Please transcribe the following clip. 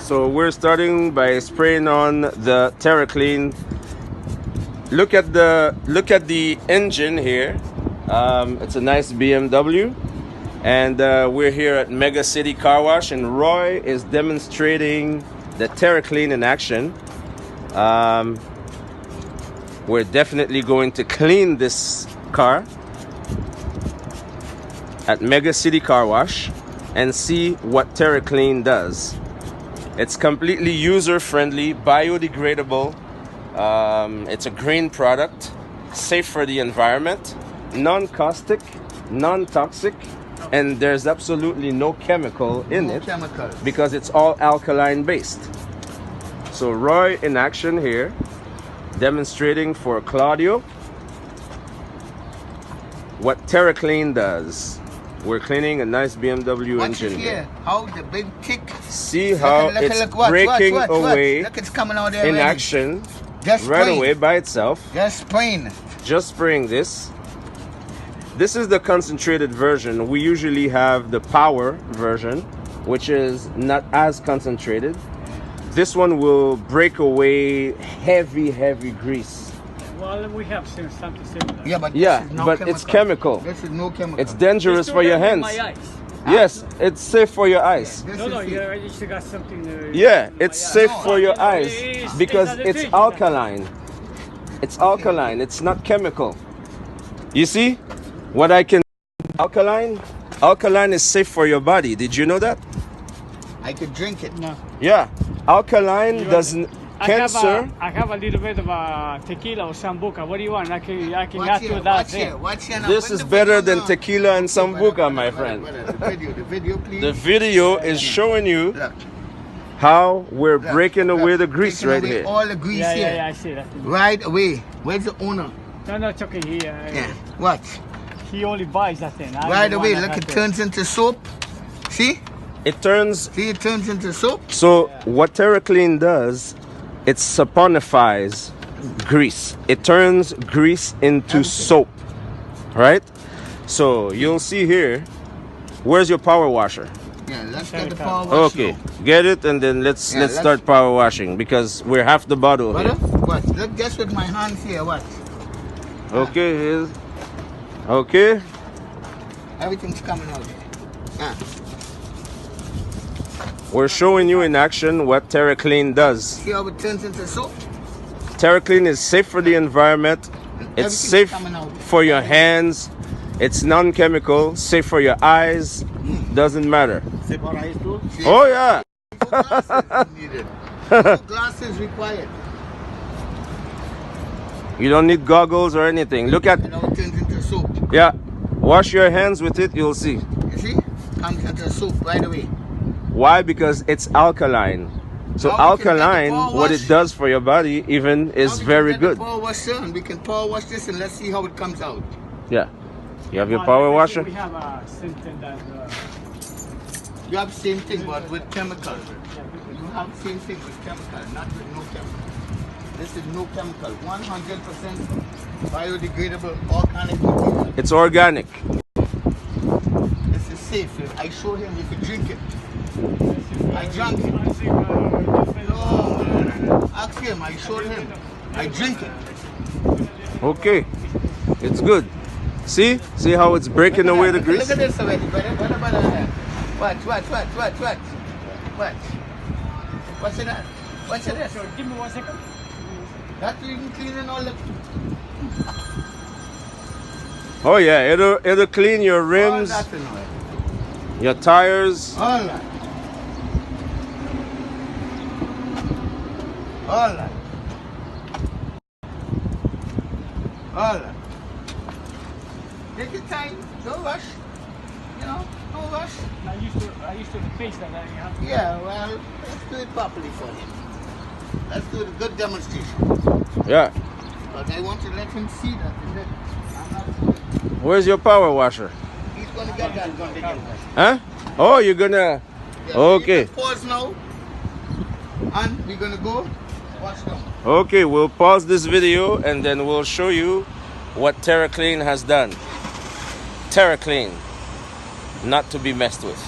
So we're starting by spraying on the Terra-Kleen. Look at the engine here. It's a nice BMW, and we're here at Mega City Car Wash, and Roy is demonstrating the Terra-Kleen in action. We're definitely going to clean this car at Mega City Car Wash and see what Terra-Kleen does. It's completely user-friendly, biodegradable. It's a green product, safe for the environment, non-caustic, non-toxic, and there's absolutely no chemical in it because it's all alkaline based. So Roy in action here, demonstrating for Claudio what Terra-Kleen does. We're cleaning a nice BMW engine here. How the big tick. See how it's breaking away Look, it's coming out there in ready. action Just right spraying. away by itself. Just spraying. Just spraying this. This is the concentrated version. We usually have the power version, which is not as concentrated. This one will break away heavy grease. Well, we have something similar. Yeah, but it's chemical. This is no chemical. It's dangerous for your hands. My eyes. Yes, it's safe for your eyes. No, you still got something. Yeah, it's safe for your eyes because it's alkaline. It's alkaline. It's not chemical. You see what I can? Alkaline. Alkaline is safe for your body. Did you know that? I could drink it. No. Yeah, alkaline doesn't. Cancer. I have a little bit of tequila or sambuca. What do you want? I can add to that. Watch here now. This is better than tequila and sambuca, my friend. The video, please. The video is showing you how we're breaking away the grease right here. All the grease here. Yeah, I see that. Right away. Where's the owner? No, it's okay. Yeah. What? He only buys that thing. Right away. Look, it turns into soap. See? It turns. See, it turns into soap. So what Terra-Kleen does, it saponifies grease. It turns grease into soap, right? So you'll see here. Where's your power washer? Yeah, let's get the power wash. Okay, get it, and then let's start power washing because we're half the bottle here. What? Look, guess with my hands here. What? Okay, here's. Okay. Everything's coming out. We're showing you in action what Terra-Kleen does. See how it turns into soap? Terra-Kleen is safe for the environment. It's safe for your hands. It's non-chemical, safe for your eyes. Doesn't matter. Safe for eyes too? Oh yeah. Glasses needed. No glasses required. You don't need goggles or anything. Look at. You know, it turns into soap. Yeah. Wash your hands with it. You'll see. You see? Comes into soap right away. Why? Because it's alkaline. So alkaline, what it does for your body even is very good. Power washer, and we can power wash this and let's see how it comes out. Yeah. You have your power washer? We have something that. You have same thing but with chemicals. You have same thing with chemical, not with no chemical. This is no chemical. 100% biodegradable organic material. It's organic. This is safe. I showed him you could drink it. I drank it. No, ask him. I showed him. I drink it. Okay. It's good. See? See how it's breaking away the grease? Look at this already. Watch. What's in that? What's in this? Give me 1 second. That's even cleaning all the... Oh yeah, it'll clean your rims, your tires. All right. Take your time. Don't rush. You know, don't rush. I used to the pace that I have. Yeah, well, let's do it properly for him. Let's do the good demonstration. Yeah. But I want to let him see that. Where's your power washer? He's going to get that. Huh? Oh, you're gonna... Yeah, okay. you can pause now. And we're going to go wash them. Okay, we'll pause this video and then we'll show you what Terra-Kleen has done. Terra-Kleen, not to be messed with.